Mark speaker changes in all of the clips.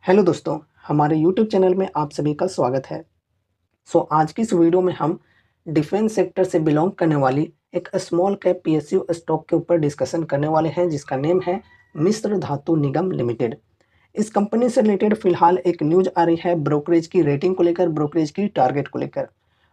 Speaker 1: Hello दोस्तों, हमारे YouTube channel में आप सभी का स्वागत है। आज की इस वीडियो में हम डिफेंस सेक्टर से बिलोंग करने वाली एक स्मॉल कैप पीएसयू स्टॉक के ऊपर डिस्कशन करने वाले हैं, जिसका नेम है मिस्र धातु निगम लिमिटेड। इस कंपनी से रिलेटेड फिलहाल एक न्यूज आ रही है ब्रोकरेज की रेटिंग को लेकर, ब्रोकरेज की टारगेट को लेकर।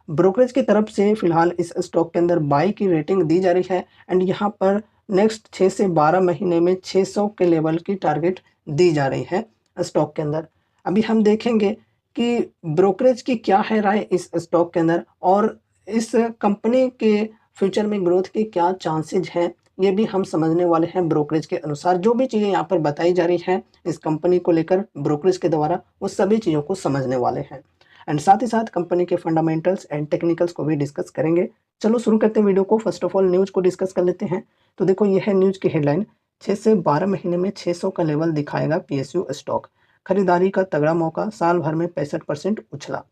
Speaker 1: ब्रोकरेज की तरफ से फिलहाल इस स्टॉक के अंदर बाई की रेटिंग दी जा रही है एंड यहाँ पर नेक्स्ट 6 से 12 महीने में 600 के लेवल की टारगेट दी जा रही है स्टॉक के अंदर। अभी हम देखेंगे कि ब्रोकरेज की क्या है राय इस स्टॉक के अंदर और इस कंपनी के फ्यूचर में ग्रोथ के क्या चांसेज हैं, ये भी हम समझने वाले हैं ब्रोकरेज के अनुसार। जो भी चीज़ें यहाँ पर बताई जा रही हैं इस कंपनी को लेकर ब्रोकरेज के द्वारा, वो सभी चीज़ों को समझने वाले हैं एंड साथ ही साथ कंपनी के फंडामेंटल्स एंड टेक्निकल्स को भी डिस्कस करेंगे। चलो शुरू करते हैं वीडियो को। फर्स्ट ऑफ ऑल न्यूज़ को डिस्कस कर लेते हैं। तो देखो, ये है न्यूज़ की हेडलाइन, 6 से 12 महीने में 600 का लेवल दिखाएगा पीएसयू स्टॉक, खरीदारी का तगड़ा मौका, साल भर में 65% उछला।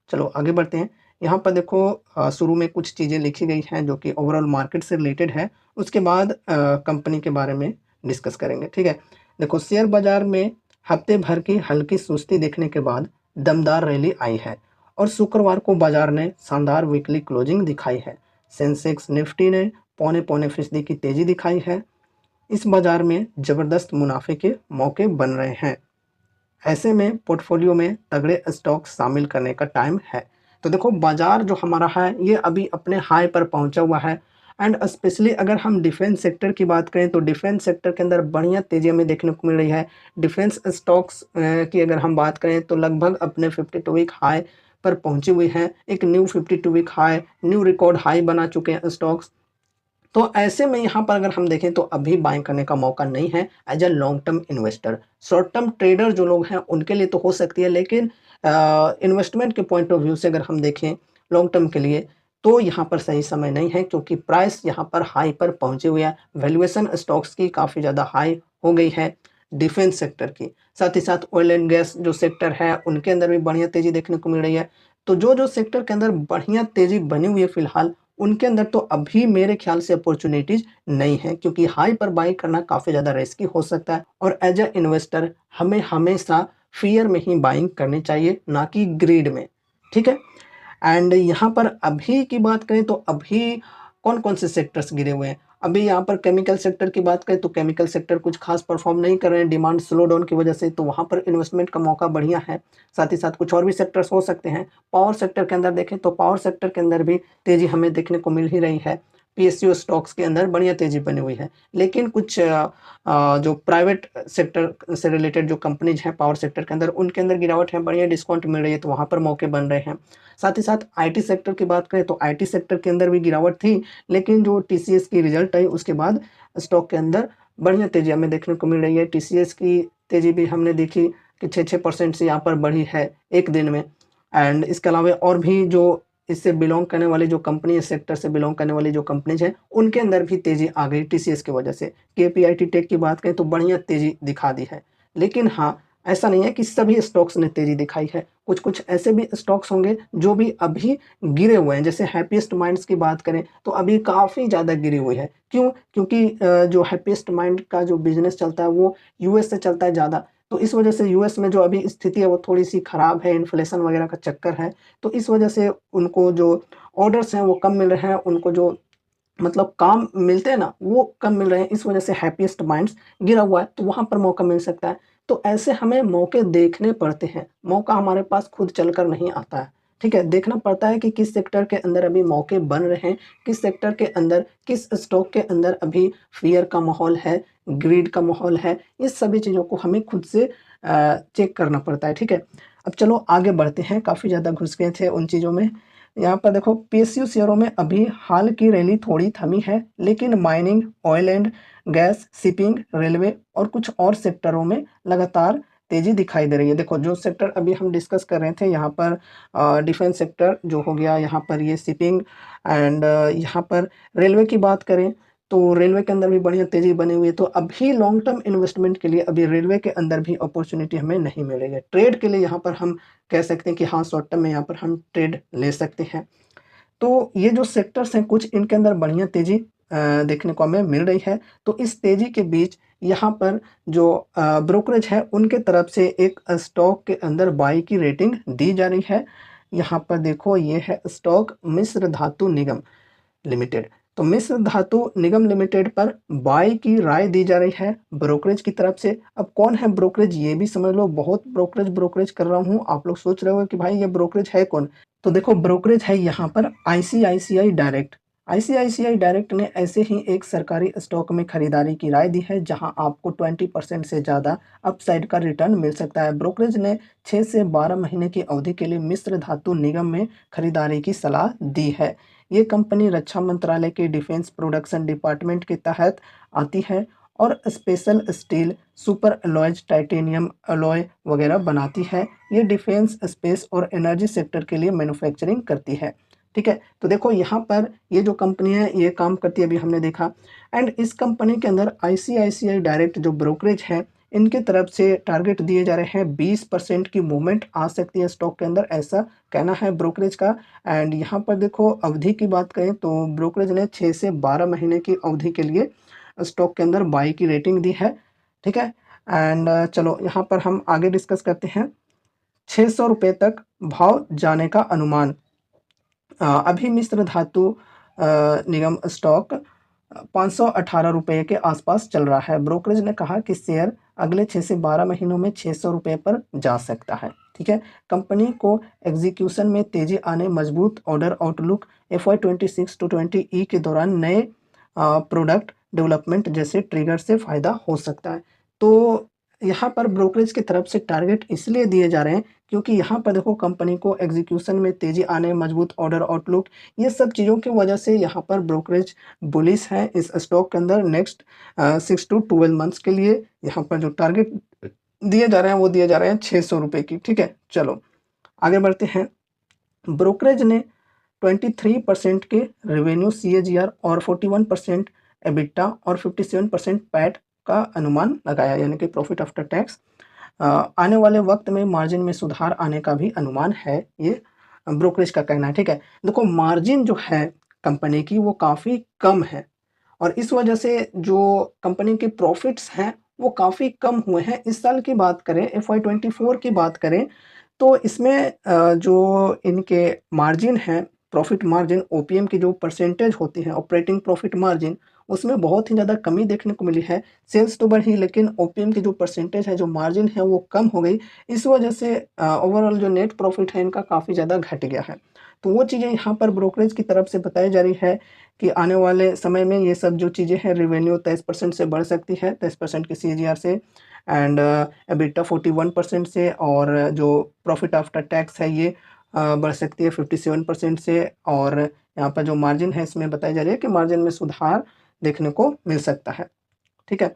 Speaker 1: चलो आगे बढ़ते हैं। यहाँ पर देखो, शुरू में कुछ चीज़ें लिखी गई हैं जो कि ओवरऑल मार्केट से रिलेटेड है, उसके बाद कंपनी के बारे में डिस्कस करेंगे। ठीक है, देखो, शेयर बाजार में हफ्ते भर की हल्की सुस्ती देखने के बाद दमदार रैली आई है और शुक्रवार को बाजार ने शानदार वीकली क्लोजिंग दिखाई है। सेंसेक्स निफ्टी ने पौने पौने फीसदी की तेजी दिखाई है। इस बाजार में जबरदस्त मुनाफे के मौके बन रहे हैं। ऐसे में पोर्टफोलियो में तगड़े स्टॉक शामिल करने का टाइम है। तो देखो, बाजार जो हमारा है ये अभी अपने हाई पर पहुंचा हुआ है एंड स्पेशली अगर हम डिफेंस सेक्टर की बात करें तो डिफेंस सेक्टर के अंदर बढ़िया तेजी हमें देखने को मिल रही है। डिफेंस स्टॉक्स की अगर हम बात करें तो लगभग अपने 52 वीक हाई पर पहुंची हुई है। एक new 52 week high, new record high बना चुके हैं स्टॉक्स। तो ऐसे में यहाँ पर अगर हम देखें तो अभी बाइंग करने का मौका नहीं है as a long term investor. Short term trader जो लोग हैं उनके लिए तो हो सकती है, लेकिन इन्वेस्टमेंट के पॉइंट ऑफ व्यू से अगर हम देखें लॉन्ग टर्म के लिए तो यहाँ पर सही समय नहीं है, क्योंकि प्राइस यहाँ पर हाई पर पहुंचे हुए है। वैल्यूएशन स्टॉक्स की काफ़ी ज़्यादा हाई हो गई है डिफेंस सेक्टर की। साथ ही साथ ऑयल एंड गैस जो सेक्टर है उनके अंदर भी बढ़िया तेजी देखने को मिल रही है। तो जो सेक्टर के अंदर बढ़िया तेजी बनी हुई है फिलहाल, उनके अंदर तो अभी मेरे ख्याल से अपॉर्चुनिटीज नहीं है, क्योंकि हाई पर बाई करना काफ़ी ज़्यादा रिस्की हो सकता है और एज अ इन्वेस्टर हमें हमेशा फियर में ही बाइंग करनी चाहिए, ना कि ग्रीड में। ठीक है, एंड यहाँ पर अभी की बात करें तो अभी कौन-कौन से सेक्टर्स गिरे हुए हैं? अभी यहाँ पर केमिकल सेक्टर की बात करें तो केमिकल सेक्टर कुछ खास परफॉर्म नहीं कर रहे हैं डिमांड स्लो डाउन की वजह से, तो वहाँ पर इन्वेस्टमेंट का मौका बढ़िया है। साथ ही साथ कुछ और भी सेक्टर्स हो सकते हैं। पावर सेक्टर के अंदर देखें तो पावर सेक्टर के अंदर भी तेज़ी हमें देखने को मिल ही रही है। पीएसयू स्टॉक्स के अंदर बढ़िया तेज़ी बनी हुई है। लेकिन कुछ जो प्राइवेट सेक्टर से रिलेटेड जो कंपनीज़ हैं पावर सेक्टर के अंदर, उनके अंदर गिरावट है, बढ़िया डिस्काउंट मिल रही है, तो वहाँ पर मौके बन रहे हैं। साथ ही साथ आईटी सेक्टर की बात करें तो आईटी सेक्टर के अंदर भी गिरावट थी, लेकिन जो टीसीएस की रिजल्ट आई उसके बाद स्टॉक के अंदर बढ़िया तेजी हमें देखने को मिल रही है। टीसीएस की तेजी भी हमने देखी कि 6-6% से यहाँ पर बढ़ी है एक दिन में। एंड इसके अलावा और भी जो इससे बिलोंग करने वाली जो कंपनी, इस सेक्टर से बिलोंग करने वाली जो कंपनीज हैं उनके अंदर भी तेजी आ गई टीसीएस की वजह से। केपीआईटी टेक की बात करें तो बढ़िया तेजी दिखा दी है। लेकिन हाँ, ऐसा नहीं है कि सभी स्टॉक्स ने तेजी दिखाई है। कुछ कुछ ऐसे भी स्टॉक्स होंगे जो भी अभी गिरे हुए हैं। जैसे हैप्पीएस्ट माइंड्स की बात करें तो अभी काफ़ी ज़्यादा गिरी हुई है। क्यों? क्योंकि जो हैप्पीएस्ट माइंड का जो बिजनेस चलता है वो यूएस से चलता है ज़्यादा। तो इस वजह से यूएस में जो अभी स्थिति है वो थोड़ी सी खराब है, इन्फ्लेशन वगैरह का चक्कर है। तो इस वजह से उनको जो ऑर्डर्स हैं वो कम मिल रहे हैं, उनको जो मतलब काम मिलते हैं ना वो कम मिल रहे हैं। इस वजह से हैप्पीएस्ट माइंड्स गिरा हुआ है, तो वहाँ पर मौका मिल सकता है। तो ऐसे हमें मौके देखने पड़ते हैं, मौका हमारे पास खुद चलकर नहीं आता है। ठीक है, देखना पड़ता है कि किस सेक्टर के अंदर अभी मौके बन रहे हैं, किस सेक्टर के अंदर, किस स्टॉक के अंदर अभी फियर का माहौल है, ग्रीड का माहौल है। इस सभी चीज़ों को हमें खुद से चेक करना पड़ता है। ठीक है, अब चलो आगे बढ़ते हैं, काफ़ी ज़्यादा घुस गए थे उन चीज़ों में। यहाँ पर देखो, पीएसयू शेयरों में अभी हाल की रैली थोड़ी थमी है, लेकिन mining, oil and gas, shipping, railway और कुछ और सेक्टरों में लगातार तेजी दिखाई दे रही है। देखो, जो सेक्टर अभी हम डिस्कस कर रहे थे यहाँ पर डिफेंस सेक्टर जो हो गया, यहाँ पर ये शिपिंग एंड यहाँ पर रेलवे की बात करें तो रेलवे के अंदर भी बढ़िया तेजी बनी हुई है। तो अभी लॉन्ग टर्म इन्वेस्टमेंट के लिए अभी रेलवे के अंदर भी अपॉर्चुनिटी हमें नहीं मिल रही है। ट्रेड के लिए यहाँ पर हम कह सकते हैं कि हाँ, शॉर्ट टर्म में यहाँ पर हम ट्रेड ले सकते हैं। तो ये जो सेक्टर्स हैं कुछ, इनके अंदर बढ़िया तेज़ी देखने को हमें मिल रही है। तो इस तेज़ी के बीच यहाँ पर जो ब्रोकरेज है उनके तरफ से एक स्टॉक के अंदर बाई की रेटिंग दी जा रही है। यहाँ पर देखो ये है स्टॉक मिश्र धातु निगम लिमिटेड। तो मिश्र धातु निगम लिमिटेड पर बाय की राय दी जा रही है ब्रोकरेज की तरफ से। अब कौन है ब्रोकरेज ये भी समझ लो, बहुत ब्रोकरेज ब्रोकरेज कर रहा हूँ, आप लोग सोच रहे हो कि भाई ये ब्रोकरेज है कौन। तो देखो ब्रोकरेज है यहाँ पर आईसीआईसीआई डायरेक्ट। आईसीआईसीआई डायरेक्ट ने ऐसे ही एक सरकारी स्टॉक में खरीदारी की राय दी है जहां आपको 20% से ज़्यादा अपसाइड का रिटर्न मिल सकता है। ब्रोकरेज ने 6 से 12 महीने की अवधि के लिए मिश्र धातु निगम में खरीदारी की सलाह दी है। ये कंपनी रक्षा मंत्रालय के डिफेंस प्रोडक्शन डिपार्टमेंट के तहत आती है और special steel, super alloys, titanium alloy वगैरह बनाती है। ये डिफेंस, स्पेस और एनर्जी सेक्टर के लिए मैन्युफैक्चरिंग करती है। ठीक है, तो देखो यहाँ पर ये जो कंपनी है ये काम करती है, अभी हमने देखा। एंड इस कंपनी के अंदर आईसीआईसीआई डायरेक्ट जो ब्रोकरेज है इनके तरफ से टारगेट दिए जा रहे हैं 20% की मूवमेंट आ सकती है स्टॉक के अंदर, ऐसा कहना है ब्रोकरेज का। एंड यहाँ पर देखो अवधि की बात करें तो ब्रोकरेज ने 6 से 12 महीने की अवधि के लिए स्टॉक के अंदर बाई की रेटिंग दी है। ठीक है, एंड चलो यहाँ पर हम आगे डिस्कस करते हैं। 600 रुपये तक भाव जाने का अनुमान। अभी मिश्र धातु निगम स्टॉक 518 रुपये के आसपास चल रहा है। ब्रोकरेज ने कहा कि शेयर अगले 6 से 12 महीनों में 600 रुपये पर जा सकता है। ठीक है, कंपनी को एग्जीक्यूशन में तेजी आने, मजबूत order outlook, FY26 to 20E के दौरान नए प्रोडक्ट डेवलपमेंट जैसे ट्रिगर से फ़ायदा हो सकता है। तो यहाँ पर ब्रोकरेज की तरफ से टारगेट इसलिए दिए जा रहे हैं क्योंकि यहाँ पर देखो कंपनी को एग्जीक्यूशन में तेजी आने, मजबूत ऑर्डर आउटलुक, ये सब चीज़ों की वजह से यहाँ पर ब्रोकरेज बुलिश है इस स्टॉक के अंदर। नेक्स्ट 6 to 12 मंथ्स के लिए यहाँ पर जो टारगेट दिए जा रहे हैं वो दिए जा रहे हैं 600 रुपये की। ठीक है, चलो आगे बढ़ते हैं। ब्रोकरेज ने 23% के रेवेन्यू CAGR और 41% एबिटा और 57% पैट का अनुमान लगाया, यानी कि प्रॉफिट आफ्टर टैक्स। आने वाले वक्त में मार्जिन में सुधार आने का भी अनुमान है, ये ब्रोकरेज का कहना है। ठीक है, देखो मार्जिन जो है कंपनी की वो काफ़ी कम है और इस वजह से जो कंपनी के प्रॉफिट्स हैं वो काफ़ी कम हुए हैं। इस साल की बात करें, FY24 की बात करें तो इसमें जो इनके मार्जिन हैं, प्रॉफिट मार्जिन, ओपीएम की जो परसेंटेज होती है, ऑपरेटिंग प्रॉफिट मार्जिन, उसमें बहुत ही ज़्यादा कमी देखने को मिली है। सेल्स तो बढ़ी लेकिन ओपीएम की जो परसेंटेज है, जो मार्जिन है वो कम हो गई। इस वजह से ओवरऑल जो नेट प्रॉफिट है इनका काफ़ी ज़्यादा घट गया है। तो वो चीज़ें यहाँ पर ब्रोकरेज की तरफ से बताई जा रही है कि आने वाले समय में ये सब जो चीज़ें हैं, रेवेन्यू 23% से बढ़ सकती है, 23% की CAGR से, एंड एबिटा 41% से, और जो प्रॉफिट आफ्टर टैक्स है ये बढ़ सकती है 57% से, और यहाँ पर जो मार्जिन है इसमें बताई जा रही है कि मार्जिन में सुधार देखने को मिल सकता है। ठीक है,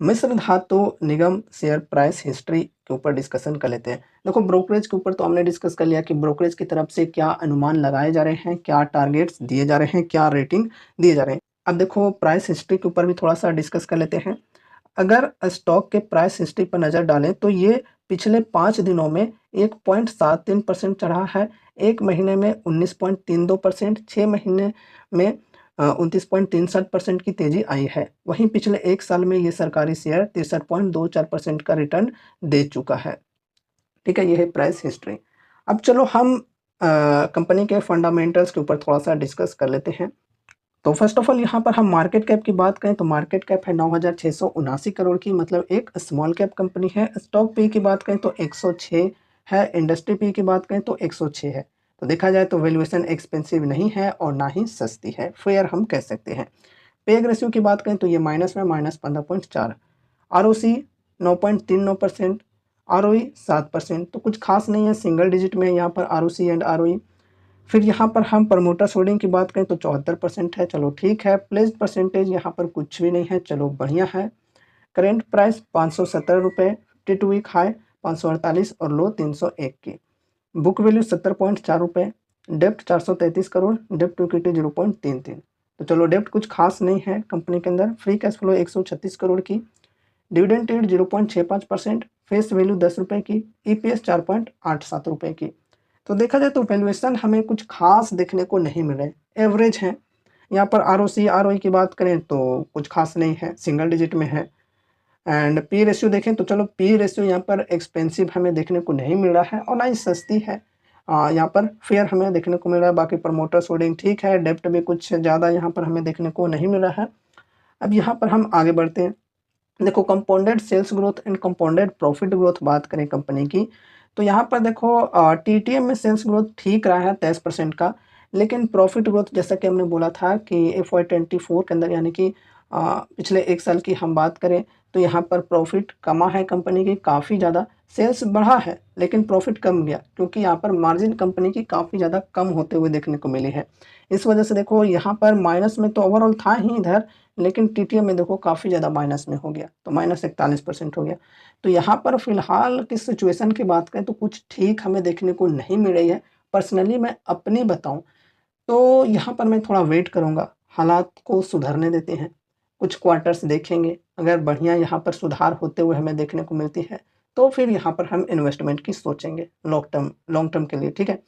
Speaker 1: मिश्र धातु निगम शेयर प्राइस हिस्ट्री के ऊपर डिस्कशन कर लेते हैं। देखो ब्रोकरेज के ऊपर तो हमने डिस्कस कर लिया कि ब्रोकरेज की तरफ से क्या अनुमान लगाए जा रहे हैं, क्या टारगेट्स दिए जा रहे हैं, क्या रेटिंग दिए जा रहे हैं। अब देखो प्राइस हिस्ट्री के ऊपर भी थोड़ा सा डिस्कस कर लेते हैं। अगर स्टॉक के प्राइस हिस्ट्री पर नज़र डालें तो ये पिछले 5 दिनों में 1.73% चढ़ा है, 1 महीने में 19.32%, 6 महीने में 29.63% की तेज़ी आई है। वहीं पिछले 1 साल में ये सरकारी शेयर 63.24% का रिटर्न दे चुका है। ठीक है, ये है प्राइस हिस्ट्री। अब चलो हम कंपनी के फंडामेंटल्स के ऊपर थोड़ा सा डिस्कस कर लेते हैं। तो फर्स्ट ऑफ ऑल यहाँ पर हम मार्केट कैप की बात करें तो मार्केट कैप है 9,679 करोड़ की, मतलब एक स्मॉल कैप कंपनी है। स्टॉक पी की बात करें तो 106 है, इंडस्ट्री पी की बात करें तो 106 है। तो देखा जाए तो वैल्यूएशन एक्सपेंसिव नहीं है और ना ही सस्ती है, फेयर हम कह सकते हैं। पे रेशियो की बात करें तो ये माइनस में -15.4, ROC 9.39%, ROE 7%, तो कुछ खास नहीं है, सिंगल डिजिट में यहाँ पर ROC एंड ROE। फिर यहाँ पर हम प्रमोटर्स होल्डिंग की बात करें तो 74% है, चलो ठीक है। प्लेस्ड परसेंटेज यहाँ पर कुछ भी नहीं है, चलो बढ़िया है। करेंट प्राइस 517 रुपये, 52 वीक हाई 548 और लो 301 की। बुक वैल्यू 70.4 रुपये, डेप्ट 433 करोड़, डेप्ट टू इक्विटी 0.33। तो चलो डेप्ट कुछ खास नहीं है कंपनी के अंदर। फ्री कैश फ्लो 136 करोड़ की, डिविडेंड रेट 0.65%, फेस वैल्यू 10 रुपये की, EPS 4.87 रुपये की। तो देखा जाए तो वैल्यूएशन हमें कुछ खास देखने को नहीं मिले, एवरेज है। यहाँ पर ROC ROE की बात करें तो कुछ खास नहीं है, सिंगल डिजिट में है। एंड पी रेशियो देखें तो चलो पी रेशियो यहाँ पर एक्सपेंसिव हमें देखने को नहीं मिल रहा है और ना ही सस्ती है। यहाँ पर फेयर हमें देखने को मिल रहा है। बाकी प्रमोटर्स होल्डिंग ठीक है, डेप्ट भी कुछ ज़्यादा यहाँ पर हमें देखने को नहीं मिल रहा है। अब यहाँ पर हम आगे बढ़ते हैं। देखो compounded sales growth and compounded profit growth बात करें कंपनी की, तो यहाँ पर देखो TTM में सेल्स ग्रोथ ठीक रहा है 23% का, लेकिन प्रॉफिट ग्रोथ जैसा कि हमने बोला था कि FY24 के अंदर यानी कि पिछले 1 साल की हम बात करें तो यहाँ पर प्रॉफिट कमा है कंपनी की काफ़ी ज़्यादा। सेल्स बढ़ा है लेकिन प्रॉफिट कम गया क्योंकि यहाँ पर मार्जिन कंपनी की काफ़ी ज़्यादा कम होते हुए देखने को मिली है। इस वजह से देखो यहाँ पर माइनस में तो ओवरऑल था ही इधर, लेकिन TTM में देखो काफ़ी ज़्यादा माइनस में हो गया, तो -41% हो गया। तो यहाँ पर फ़िलहाल की सिचुएशन की बात करें तो कुछ ठीक हमें देखने को नहीं मिल रही है। पर्सनली मैं अपनी बताऊँ तो यहाँ पर मैं थोड़ा वेट करूँगा, हालात को सुधरने देते हैं, कुछ क्वार्टर्स देखेंगे, अगर बढ़िया यहाँ पर सुधार होते हुए हमें देखने को मिलती है, तो फिर यहाँ पर हम इन्वेस्टमेंट की सोचेंगे लॉन्ग टर्म के लिए, ठीक है?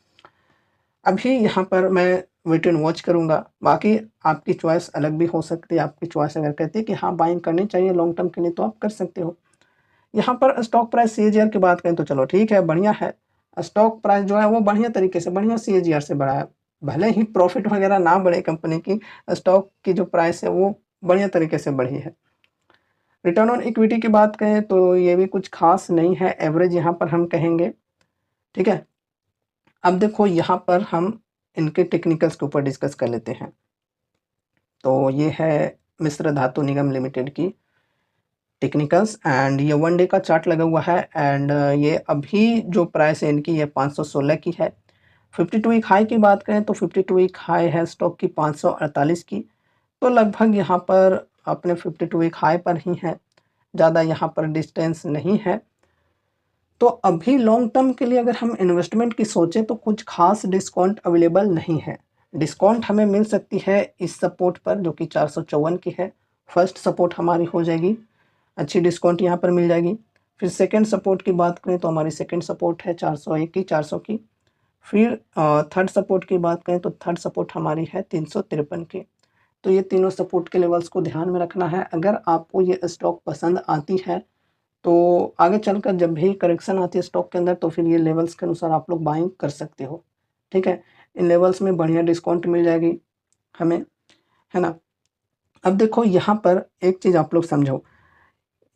Speaker 1: अभी यहाँ पर मैं वेट एंड वॉच करूँगा, बाकी आपकी चॉइस अलग भी हो सकती है। आपकी चॉइस अगर कहती है कि हाँ बाइंग करनी चाहिए लॉन्ग टर्म के लिए तो आप कर सकते हो। यहाँ पर स्टॉक प्राइस CAGR की बात करें तो चलो ठीक है, बढ़िया है। स्टॉक प्राइस जो है वो बढ़िया तरीके से बढ़िया CAGR से बढ़ा है। भले ही प्रॉफिट वगैरह ना बढ़े कंपनी की, स्टॉक की जो प्राइस है वो बढ़िया तरीके से बढ़ी है। रिटर्न ऑन इक्विटी की बात करें तो ये भी कुछ खास नहीं है, एवरेज यहाँ पर हम कहेंगे, ठीक है। अब देखो यहाँ पर हम इनके टेक्निकल्स के ऊपर डिस्कस कर लेते हैं। तो ये है मिश्र धातु निगम लिमिटेड की टेक्निकल्स एंड ये 1 डे का चार्ट लगा हुआ है। एंड ये अभी जो प्राइस है इनकी ये 516 की है। 52 वीक हाई की बात करें तो 52 वीक हाई है स्टॉक की 548 की, तो लगभग यहाँ पर अपने 52 वीक हाई पर ही है, ज़्यादा यहाँ पर डिस्टेंस नहीं है। तो अभी लॉन्ग टर्म के लिए अगर हम इन्वेस्टमेंट की सोचें तो कुछ खास डिस्काउंट अवेलेबल नहीं है। डिस्काउंट हमें मिल सकती है इस सपोर्ट पर जो कि 454 की है, फर्स्ट सपोर्ट हमारी हो जाएगी, अच्छी डिस्काउंट यहाँ पर मिल जाएगी। फिर सेकंड सपोर्ट की बात करें तो हमारी सेकंड सपोर्ट है 401 की, 400 की। फिर थर्ड सपोर्ट की बात करें तो थर्ड सपोर्ट हमारी है 353 की। तो ये तीनों सपोर्ट के लेवल्स को ध्यान में रखना है। अगर आपको ये स्टॉक पसंद आती है तो आगे चलकर जब भी करेक्शन आती है स्टॉक के अंदर तो फिर ये लेवल्स के अनुसार आप लोग बाइंग कर सकते हो, ठीक है। इन लेवल्स में बढ़िया डिस्काउंट मिल जाएगी हमें, है ना। अब देखो यहाँ पर एक चीज़ आप लोग समझो,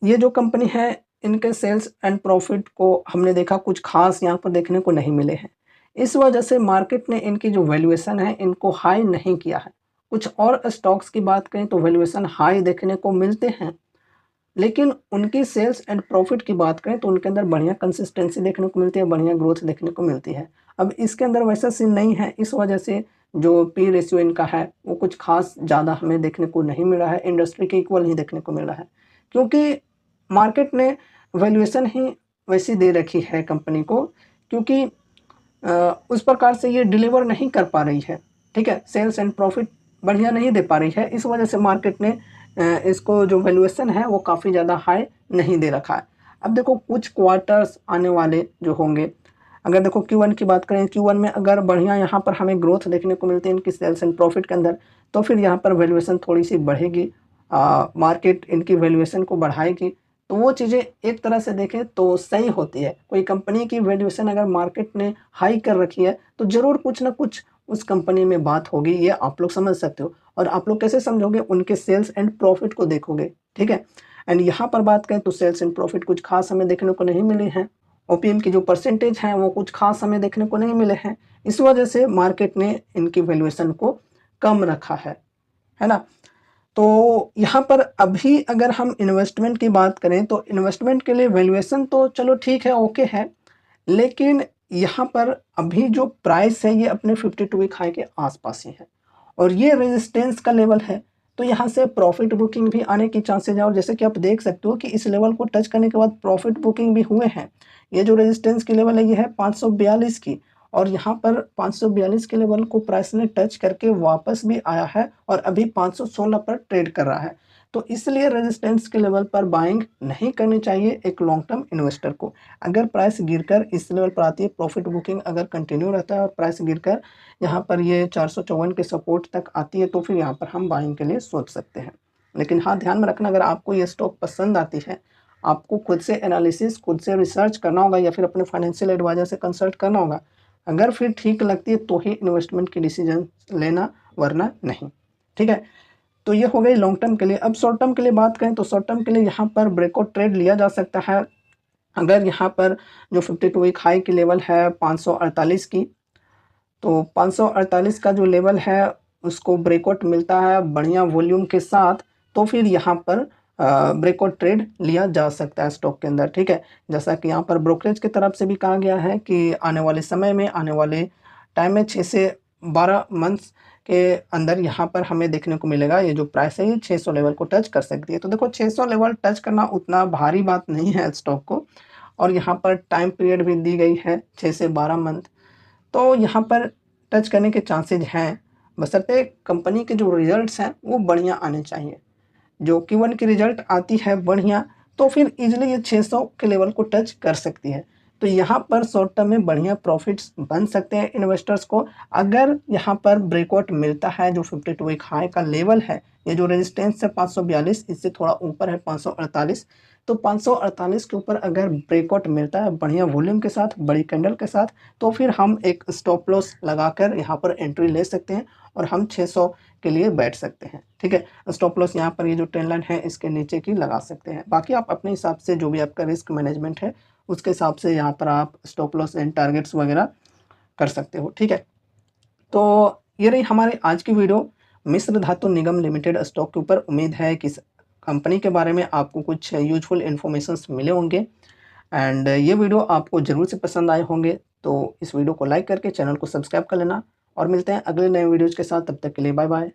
Speaker 1: ये जो कंपनी है इनके सेल्स एंड प्रॉफिट को हमने देखा कुछ खास यहाँ पर देखने को नहीं मिले हैं। इस वजह से मार्केट ने इनकी जो वैल्यूएशन है इनको हाई नहीं किया है। कुछ और स्टॉक्स की बात करें तो वैल्यूएशन हाई देखने को मिलते हैं, लेकिन उनकी सेल्स एंड प्रॉफिट की बात करें तो उनके अंदर बढ़िया कंसिस्टेंसी देखने को मिलती है, बढ़िया ग्रोथ देखने को मिलती है। अब इसके अंदर वैसा सीन नहीं है, इस वजह से जो पी रेशियो इनका है वो कुछ खास ज़्यादा हमें देखने को नहीं मिला है, इंडस्ट्री के इक्वल ही देखने को मिल रहा है, क्योंकि मार्केट ने वैल्यूएशन ही वैसी दे रखी है कंपनी को, क्योंकि उस प्रकार से ये डिलीवर नहीं कर पा रही है, ठीक है। सेल्स एंड प्रॉफिट बढ़िया नहीं दे पा रही है, इस वजह से मार्केट ने इसको जो वैल्यूएशन है वो काफ़ी ज़्यादा हाई नहीं दे रखा है। अब देखो कुछ क्वार्टर्स आने वाले जो होंगे, अगर देखो Q1 की बात करें, Q1 में अगर बढ़िया यहाँ पर हमें ग्रोथ देखने को मिलती है इनकी सेल्स एंड प्रॉफिट के अंदर, तो फिर यहाँ पर वैल्यूएशन थोड़ी सी बढ़ेगी, मार्केट इनकी वैल्यूएशन को बढ़ाएगी। तो वो चीज़ें एक तरह से देखें तो सही होती है। कोई कंपनी की वैल्यूएशन अगर मार्केट ने हाई कर रखी है तो ज़रूर कुछ ना कुछ उस कंपनी में बात होगी, ये आप लोग समझ सकते हो। और आप लोग कैसे समझोगे? उनके सेल्स एंड प्रॉफिट को देखोगे, ठीक है। एंड यहाँ पर बात करें तो सेल्स एंड प्रॉफिट कुछ खास हमें देखने को नहीं मिले हैं। ओपीएम की जो परसेंटेज है वो कुछ खास हमें देखने को नहीं मिले हैं। इस वजह से मार्केट ने इनकी वैल्यूएशन को कम रखा है ना। तो यहाँ पर अभी अगर हम इन्वेस्टमेंट की बात करें तो इन्वेस्टमेंट के लिए वैल्यूएशन तो चलो ठीक है, ओके है, लेकिन यहाँ पर अभी जो प्राइस है ये अपने 52 वीक हाई के आसपास ही है और ये रेजिस्टेंस का लेवल है, तो यहाँ से प्रॉफिट बुकिंग भी आने की चांसेज है। और जैसे कि आप देख सकते हो कि इस लेवल को टच करने के बाद प्रॉफिट बुकिंग भी हुए हैं। ये जो रेजिस्टेंस की लेवल है ये है 542 की, और यहाँ पर 542 के लेवल को प्राइस ने टच करके वापस भी आया है और अभी 516 पर ट्रेड कर रहा है। तो इसलिए रेजिस्टेंस के लेवल पर बाइंग नहीं करनी चाहिए एक लॉन्ग टर्म इन्वेस्टर को। अगर प्राइस गिरकर इस लेवल पर आती है, प्रॉफिट बुकिंग अगर कंटिन्यू रहता है और प्राइस गिरकर यहाँ पर ये 454 के सपोर्ट तक आती है, तो फिर यहाँ पर हम बाइंग के लिए सोच सकते हैं। लेकिन हाँ, ध्यान में रखना, अगर आपको ये स्टॉक पसंद आती है, आपको खुद से एनालिसिस, खुद से रिसर्च करना होगा या फिर अपने फाइनेंशियल एडवाइजर से कंसल्ट करना होगा। अगर फिर ठीक लगती है तो ही इन्वेस्टमेंट की डिसीजन लेना, वरना नहीं। ठीक है, तो ये हो गई लॉन्ग टर्म के लिए। अब शॉर्ट टर्म के लिए बात करें तो शॉर्ट टर्म के लिए यहाँ पर ब्रेकआउट ट्रेड लिया जा सकता है। अगर यहाँ पर जो 52 वीक हाई की लेवल है 548 की, तो 548 का जो लेवल है उसको ब्रेकआउट मिलता है बढ़िया वॉल्यूम के साथ, तो फिर यहाँ पर ब्रेकआउट ट्रेड लिया जा सकता है स्टॉक के अंदर। ठीक है, जैसा कि यहाँ पर ब्रोकरेज की तरफ से भी कहा गया है कि आने वाले समय में, आने वाले टाइम में 6 से 12 मंथ्स के अंदर यहाँ पर हमें देखने को मिलेगा ये जो प्राइस है ये 600 लेवल को टच कर सकती है। तो देखो 600 लेवल टच करना उतना भारी बात नहीं है स्टॉक को, और यहाँ पर टाइम पीरियड भी दी गई है 6 से 12 मंथ, तो यहाँ पर टच करने के चांसेज हैं, बशर्ते कंपनी के जो रिजल्ट्स हैं वो बढ़िया आने चाहिए। जो Q1 की रिजल्ट आती है बढ़िया, तो फिर इजीली ये 600 के लेवल को टच कर सकती है। तो यहाँ पर शॉर्ट टर्म में बढ़िया प्रॉफिट्स बन सकते हैं इन्वेस्टर्स को। अगर यहाँ पर ब्रेकआउट मिलता है जो 52 वीक हाई का लेवल है, ये जो रेजिस्टेंस है 542, इससे थोड़ा ऊपर है 548, तो 548 के ऊपर अगर ब्रेकआउट मिलता है बढ़िया वॉल्यूम के साथ, बड़ी कैंडल के साथ, तो फिर हम एक स्टॉप लॉस लगाकर यहाँ पर एंट्री ले सकते हैं और हम 600 के लिए बैठ सकते हैं। ठीक है, स्टॉप लॉस यहाँ पर ये जो ट्रेंड लाइन है इसके नीचे की लगा सकते हैं। बाकी आप अपने हिसाब से जो भी आपका रिस्क मैनेजमेंट है उसके हिसाब से यहाँ पर आप स्टॉप लॉस एंड टारगेट्स वगैरह कर सकते हो। ठीक है, तो ये रही हमारी आज की वीडियो मिश्र धातु निगम लिमिटेड स्टॉक के ऊपर। उम्मीद है कि इस कंपनी के बारे में आपको कुछ यूजफुल इन्फॉर्मेशन मिले होंगे एंड ये वीडियो आपको ज़रूर से पसंद आए होंगे। तो इस वीडियो को लाइक करके चैनल को सब्सक्राइब कर लेना और मिलते हैं अगले नए वीडियोज़ के साथ। तब तक के लिए बाय बाय।